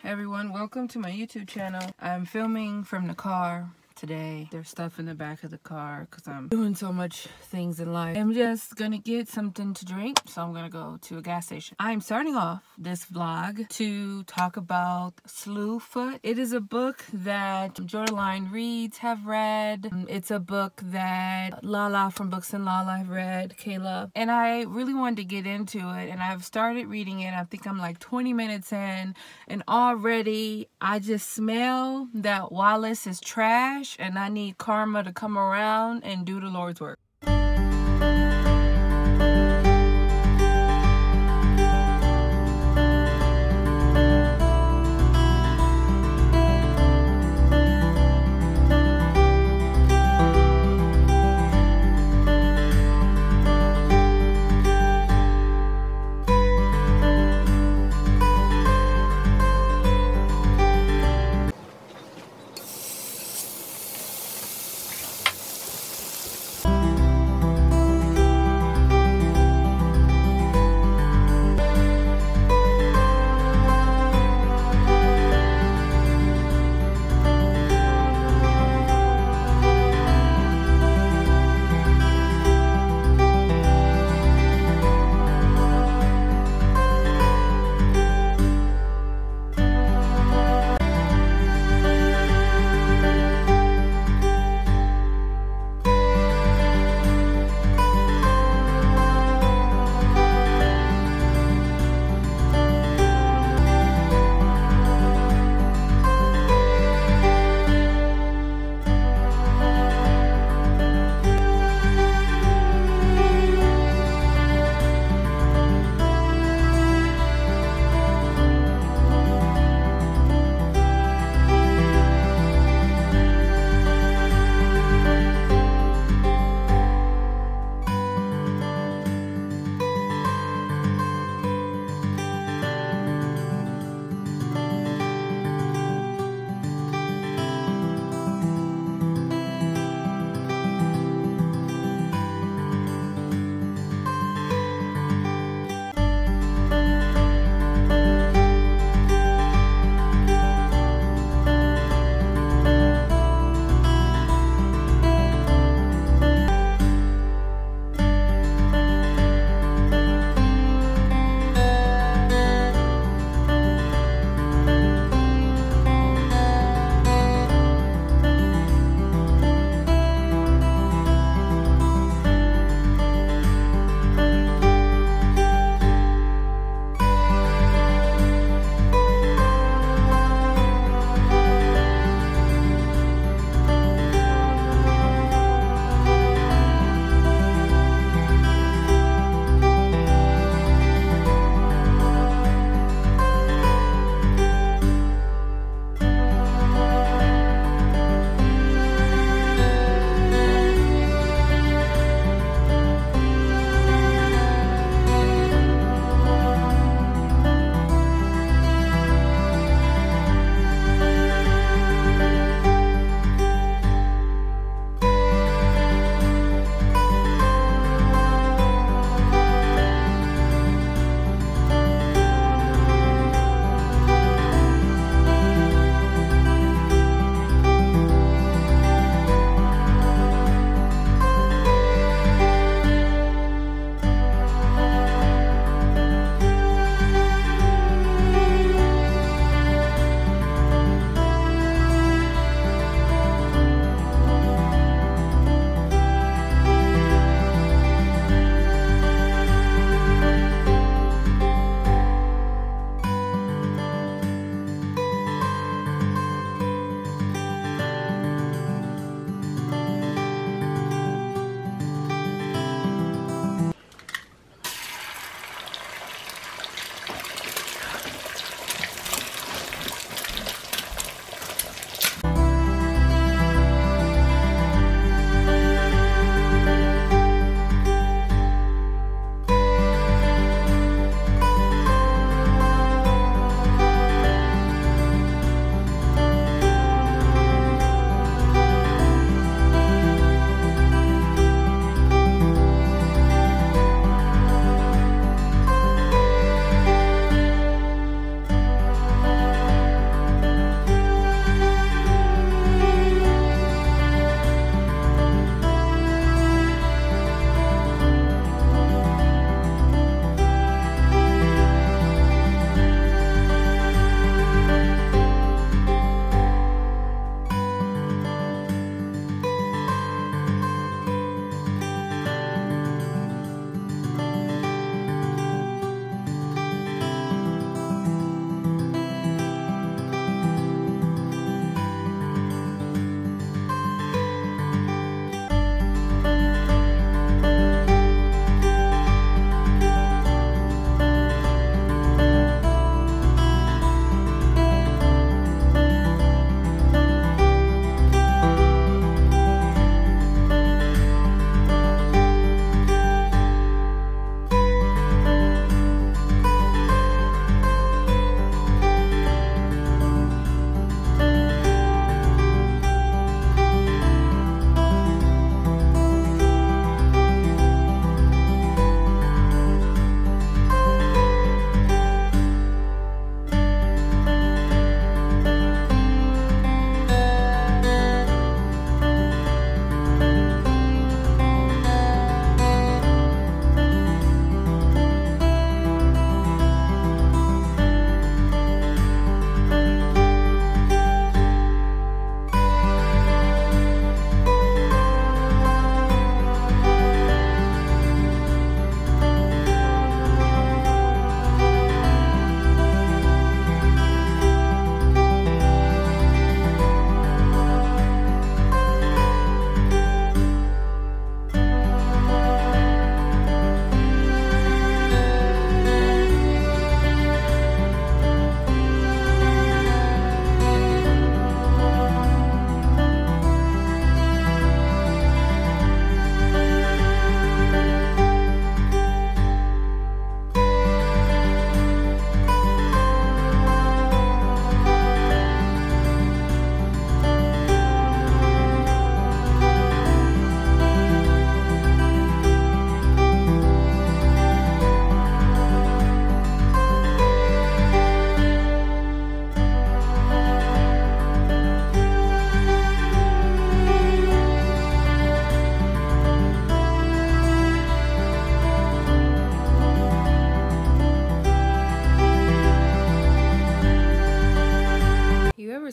Everyone, welcome to my YouTube channel. I'm filming from the car today. There's stuff in the back of the car because I'm doing so much things in life. I'm just gonna get something to drink, so I'm gonna go to a gas station. I'm starting off this vlog to talk about Slewfoot. It is a book that Jordan Reads have read. It's a book that Lala from Books and Lala have read, Kayla, and I really wanted to get into it, and I've started reading it. I think I'm like 20 minutes in, and already I just smell that Wallace is trash, and I need karma to come around and do the Lord's work.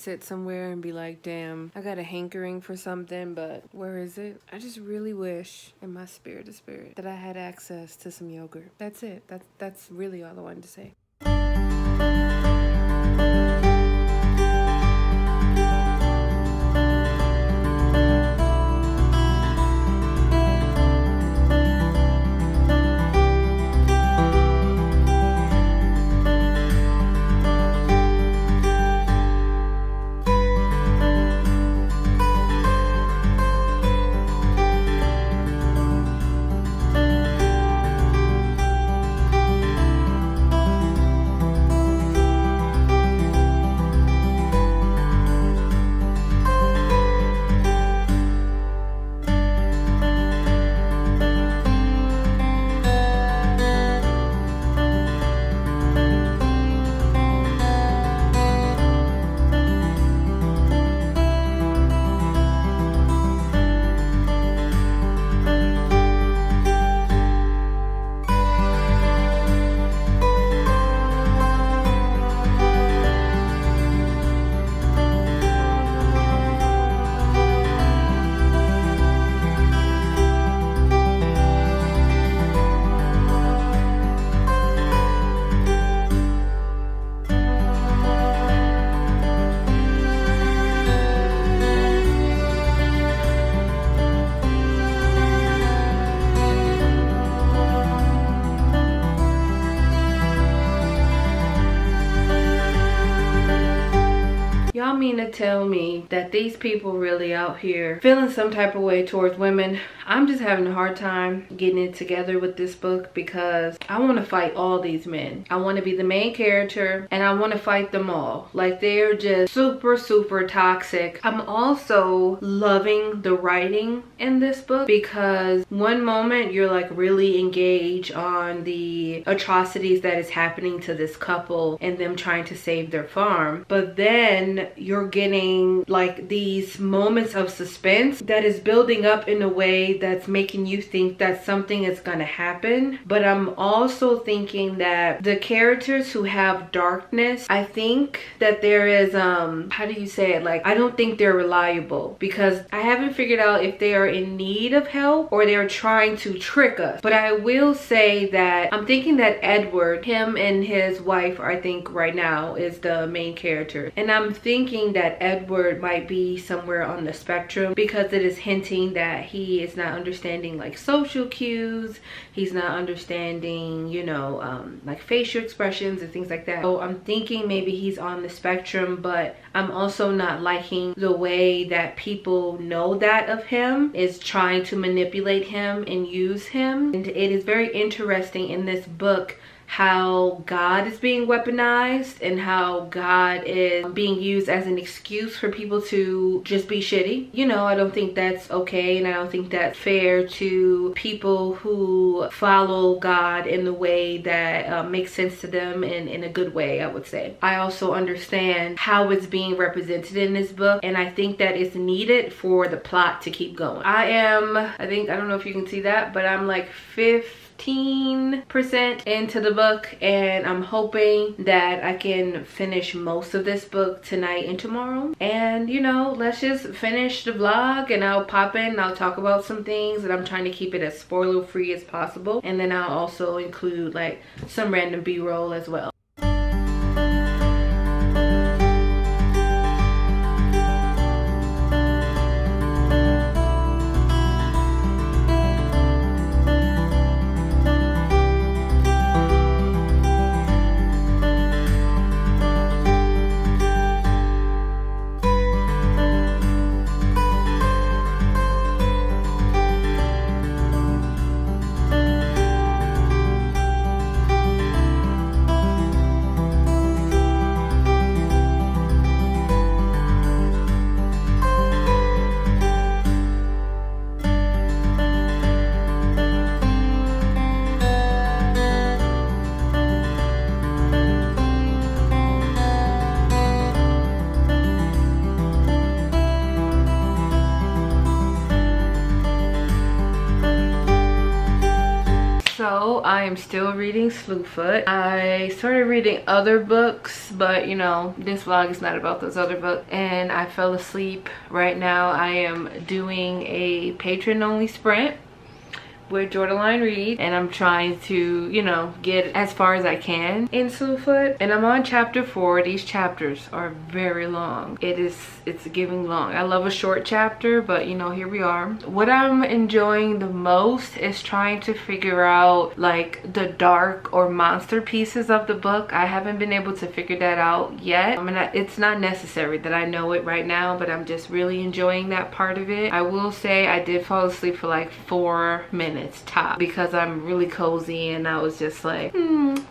sit somewhere and be like, damn, I got a hankering for something, but where is it? I just really wish in my spirit of spirit that I had access to some yogurt. That's it. That's really all I wanted to say. Y'all mean to tell me that these people really out here feeling some type of way towards women? I'm just having a hard time getting it together with this book because I want to fight all these men. I want to be the main character and I want to fight them all. Like, they're just super toxic. I'm also loving the writing in this book because one moment you're like really engaged on the atrocities that is happening to this couple and them trying to save their farm, but then you're getting like these moments of suspense that is building up in a way that's making you think that something is gonna happen. But I'm also thinking that the characters who have darkness, I think that there is how do you say it, like, I don't think they're reliable because I haven't figured out if they are in need of help or they're trying to trick us. But I will say that I'm thinking that Edward, him and his wife, I think right now is the main character, and I'm thinking that Edward might be somewhere on the spectrum because it is hinting that he is not understanding like social cues, he's not understanding, you know, like facial expressions and things like that. So I'm thinking maybe he's on the spectrum, but I'm also not liking the way that people know that of him, is trying to manipulate him and use him. And it is very interesting in this book how God is being weaponized and how God is being used as an excuse for people to just be shitty. You know, I don't think that's okay, and I don't think that's fair to people who follow God in the way that makes sense to them in a good way, I would say. I also understand how it's being represented in this book, and I think that it's needed for the plot to keep going. I don't know if you can see that, but I'm like 15% into the book, and I'm hoping that I can finish most of this book tonight and tomorrow. And you know, let's just finish the vlog and I'll pop in and I'll talk about some things, and I'm trying to keep it as spoiler free as possible, and then I'll also include like some random b-roll as well. So I am still reading Slewfoot. I started reading other books, but you know, this vlog is not about those other books, and I fell asleep. Right now I am doing a patron only sprint with Jordaline Reed, and I'm trying to, you know, get as far as I can in Slewfoot, and I'm on chapter 4. These chapters are very long. It's giving long. I love a short chapter, but you know, here we are. What I'm enjoying the most is trying to figure out like the dark or monster pieces of the book. I haven't been able to figure that out yet. I mean, it's not necessary that I know it right now, but I'm just really enjoying that part of it. I will say I did fall asleep for like 4 minutes top because I'm really cozy, and I was just like,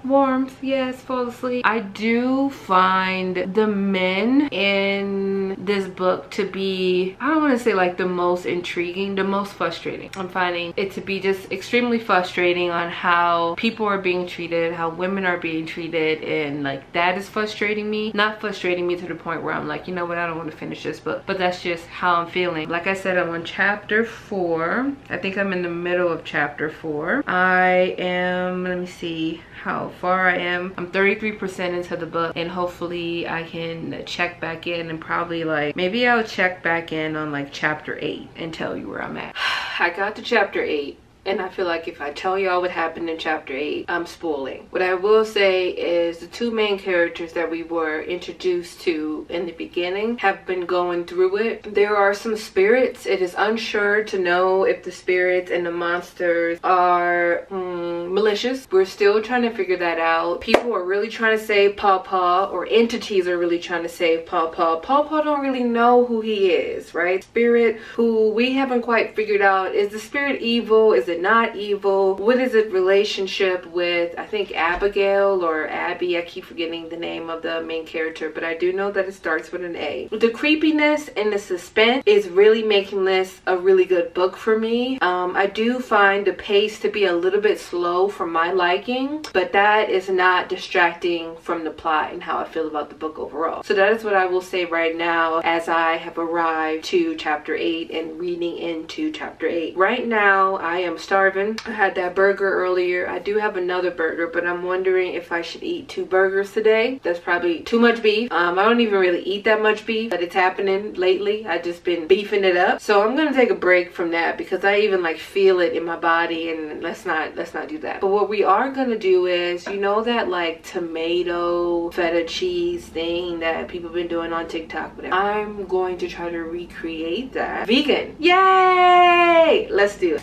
warmth, yes, fall asleep. I do find the men in this book to be, I don't want to say like the most intriguing, the most frustrating. I'm finding it to be just extremely frustrating on how people are being treated, how women are being treated, and like that is frustrating me. Not frustrating me to the point where I'm like, you know what, I don't want to finish this book, but that's just how I'm feeling. Like I said, I'm on chapter 4. I think I'm in the middle of chapter 4. I am, let me see how far I am. I'm 33% into the book, and hopefully I can check back in, and probably like maybe I'll check back in on like chapter 8 and tell you where I'm at. I got to chapter 8, and I feel like if I tell y'all what happened in chapter 8, I'm spoiling. What I will say is the 2 main characters that we were introduced to in the beginning have been going through it. There are some spirits. It is unsure to know if the spirits and the monsters are malicious. We're still trying to figure that out. People are really trying to save Pawpaw, or entities are really trying to save Pawpaw. Pawpaw don't really know who he is, right? Spirit, who we haven't quite figured out. Is the spirit evil? Is it not evil? What is its relationship with, I think, Abigail or Abby? I keep forgetting the name of the main character, but I do know that it starts with an A. The creepiness and the suspense is really making this a really good book for me. I do find the pace to be a little bit slow for my liking, but that is not distracting from the plot and how I feel about the book overall. So that is what I will say right now as I have arrived to chapter 8 and reading into chapter 8. Right now I am starving. I had that burger earlier. I do have another burger, but I'm wondering if I should eat 2 burgers today. That's probably too much beef. I don't even really eat that much beef, but it's happening lately. I've just been beefing it up. So I'm gonna take a break from that because I even like feel it in my body, and let's not do that. But what we are gonna do is, you know, that like tomato feta cheese thing that people have been doing on TikTok, whatever. I'm going to try to recreate that vegan. Yay! Let's do it.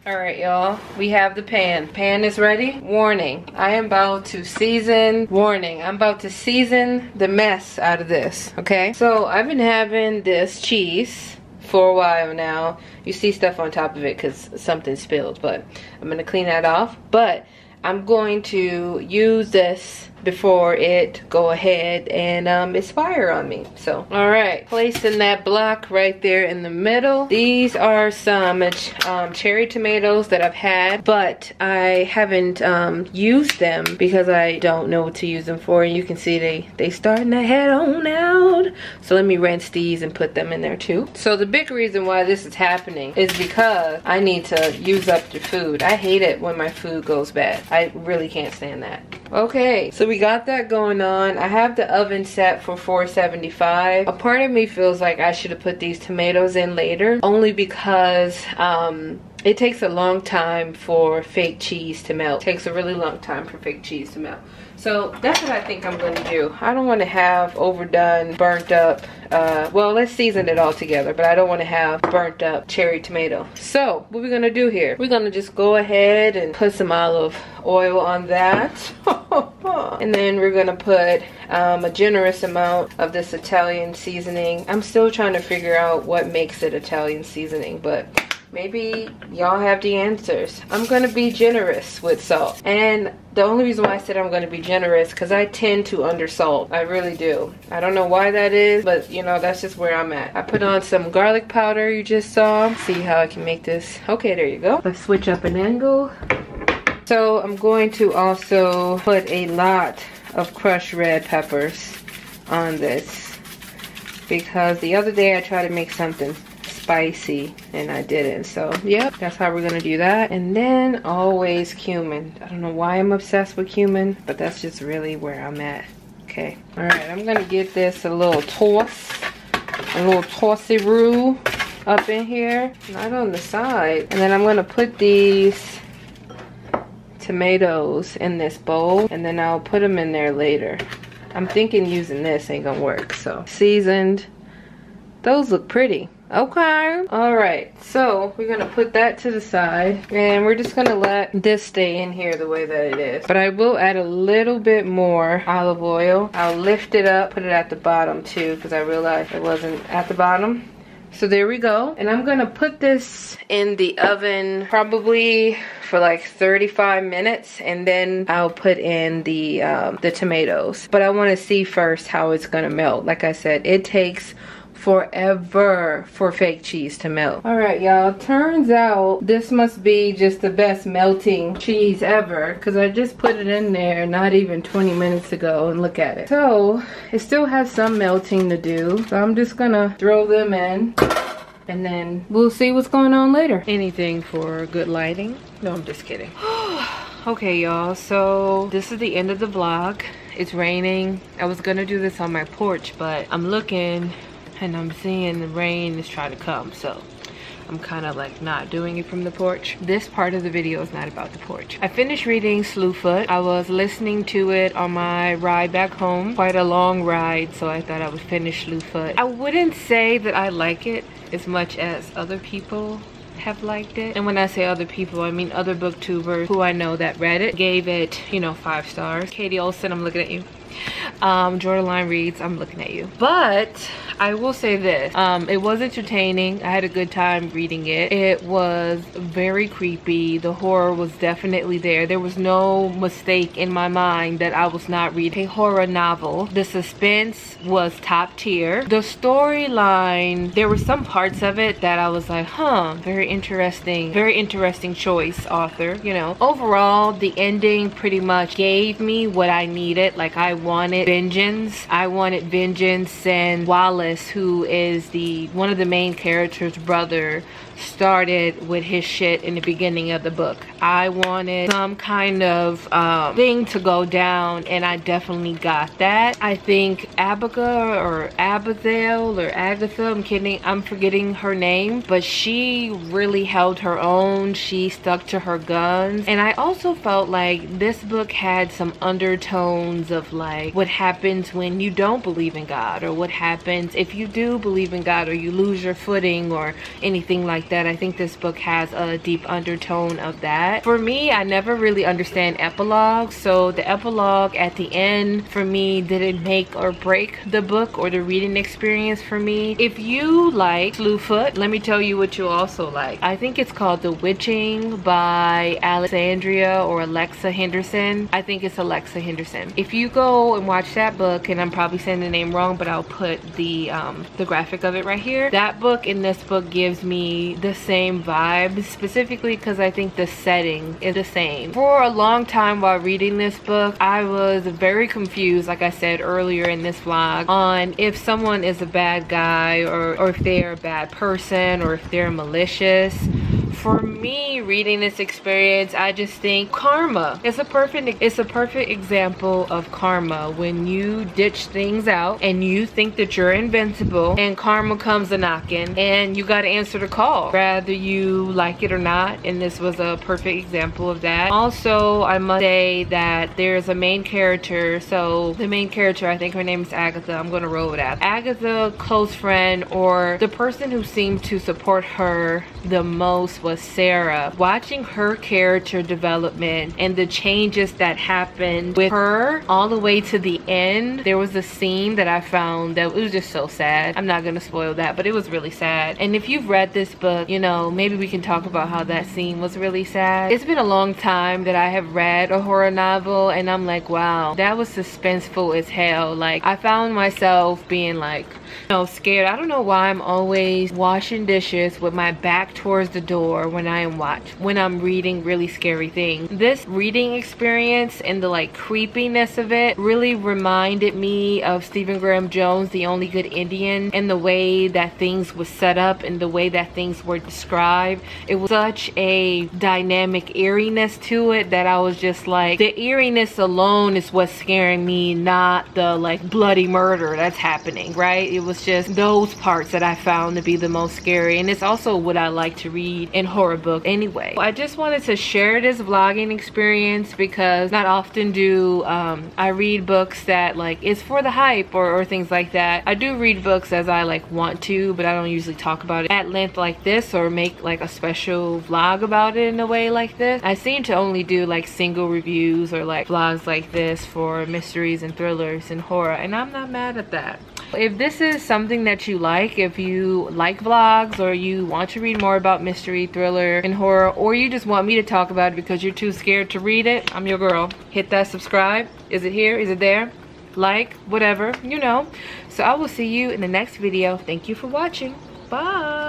All right, y'all, we have the pan. Pan is ready. Warning, I am about to season, warning, I'm about to season the mess out of this, okay? So I've been having this cheese for a while now. You see stuff on top of it because something spilled, but I'm gonna clean that off. But I'm going to use this before it go ahead and misfire on me. So all right, placing that block right there in the middle. These are some cherry tomatoes that I've had, but I haven't used them because I don't know what to use them for. And you can see they starting to head on out. So let me rinse these and put them in there too. So the big reason why this is happening is because I need to use up the food. I hate it when my food goes bad. I really can't stand that. Okay, so we got that going on. I have the oven set for 475. A part of me feels like I should have put these tomatoes in later, only because it takes a long time for fake cheese to melt. It takes a really long time for fake cheese to melt. So that's what I think I'm going to do. I don't want to have overdone, burnt up, well, let's season it all together, but I don't want to have burnt up cherry tomato. So what we're going to do here, we're going to just go ahead and put some olive oil on that. And then we're going to put a generous amount of this Italian seasoning. I'm still trying to figure out what makes it Italian seasoning, but maybe y'all have the answers. I'm gonna be generous with salt. And the only reason why I said I'm gonna be generous, because I tend to undersalt. I really do. I don't know why that is, but you know, that's just where I'm at. I put on some garlic powder you just saw. See how I can make this. Okay, there you go. Let's switch up an angle. So I'm going to also put a lot of crushed red peppers on this, because the other day I tried to make something spicy and I didn't. So yep, that's how we're gonna do that. And then always cumin. I don't know why I'm obsessed with cumin, but that's just really where I'm at. Okay, all right, I'm gonna get this a little tossy-roo up in here, not on the side. And then I'm gonna put these tomatoes in this bowl, and then I'll put them in there later. I'm thinking using this ain't gonna work. So seasoned, those look pretty. Okay, all right, so we're gonna put that to the side and we're just gonna let this stay in here the way that it is. But I will add a little bit more olive oil. I'll lift it up, put it at the bottom too, because I realized it wasn't at the bottom. So there we go. And I'm gonna put this in the oven probably for like 35 minutes, and then I'll put in the tomatoes. But I wanna see first how it's gonna melt. Like I said, it takes forever for fake cheese to melt. All right, y'all, turns out this must be just the best melting cheese ever, because I just put it in there not even 20 minutes ago, and look at it. So it still has some melting to do, so I'm just gonna throw them in and then we'll see what's going on later. Anything for good lighting. No, I'm just kidding. Okay, y'all, so this is the end of the vlog. It's raining. I was gonna do this on my porch, but I'm looking and I'm seeing the rain is trying to come, so I'm kind of like not doing it from the porch. This part of the video is not about the porch. I finished reading Slewfoot. I was listening to it on my ride back home. Quite a long ride, so I thought I would finish Slewfoot. I wouldn't say that I like it as much as other people have liked it. And when I say other people, I mean other booktubers who I know that read it, gave it, you know, 5 stars. Katie Olsen, I'm looking at you. Jordan Reads, I'm looking at you. But I will say this, it was entertaining. I had a good time reading it. It was very creepy. The horror was definitely there. There was no mistake in my mind that I was not reading a horror novel. The suspense was top tier. The storyline, there were some parts of it that I was like, huh, very interesting choice, author, you know. Overall, the ending pretty much gave me what I needed. Like, I wanted vengeance. I wanted vengeance, and Wallace, who is one of the main characters' brother, started with his shit in the beginning of the book. I wanted some kind of thing to go down, and I definitely got that. I think Abigail or Abigail or Agatha, I'm forgetting her name, but she really held her own. She stuck to her guns. And I also felt like this book had some undertones of like what happens when you don't believe in God, or what happens if you do believe in God, or you lose your footing, or anything like that. I think this book has a deep undertone of that. For me, I never really understand epilogues, so the epilogue at the end for me didn't make or break the book or the reading experience for me. If you like Slewfoot, let me tell you what you also like. I think it's called The Witching by Alexandria or Alexa Henderson. I think it's Alexa Henderson. If you go and watch that book, and I'm probably saying the name wrong, but I'll put the graphic of it right here. That book and this book gives me the same vibes, specifically because I think the setting is the same. For a long time while reading this book, I was very confused, like I said earlier in this vlog, on if someone is a bad guy, or if they're a bad person, or if they're malicious. For me, reading this experience, I just think karma. It's a perfect example of karma. When you ditch things out and you think that you're invincible, and karma comes a-knocking, and you gotta answer the call, whether you like it or not. And this was a perfect example of that. Also, I must say that there's a main character. So the main character, I think her name is Agatha. I'm gonna roll with that. Agatha, close friend, or the person who seemed to support her the most was Sarah. Watching her character development and the changes that happened with her all the way to the end, there was a scene that I found that it was just so sad. I'm not gonna spoil that, but it was really sad. And if you've read this book, you know, maybe we can talk about how that scene was really sad. It's been a long time that I have read a horror novel, and I'm like, wow, that was suspenseful as hell. Like, I found myself being like, you know, scared. I don't know why I'm always washing dishes with my back towards the door, for when I'm reading really scary things. This reading experience and the like creepiness of it really reminded me of Stephen Graham Jones' The Only Good Indian, and the way that things was set up and the way that things were described. It was such a dynamic eeriness to it that I was just like, the eeriness alone is what's scaring me, not the like bloody murder that's happening, right? It was just those parts that I found to be the most scary, and it's also what I like to read in horror books anyway. I just wanted to share this vlogging experience because not often do I read books that like is for the hype or things like that. I do read books as I like want to, but I don't usually talk about it at length like this or make like a special vlog about it in a way like this. I seem to only do like single reviews or like vlogs like this for mysteries and thrillers and horror, and I'm not mad at that. If this is something that you like, if you like vlogs or you want to read more about mystery, thriller, and horror, or you just want me to talk about it because you're too scared to read it, I'm your girl. Hit that subscribe. Is it here? Is it there? Like, whatever, you know. So I will see you in the next video. Thank you for watching. Bye.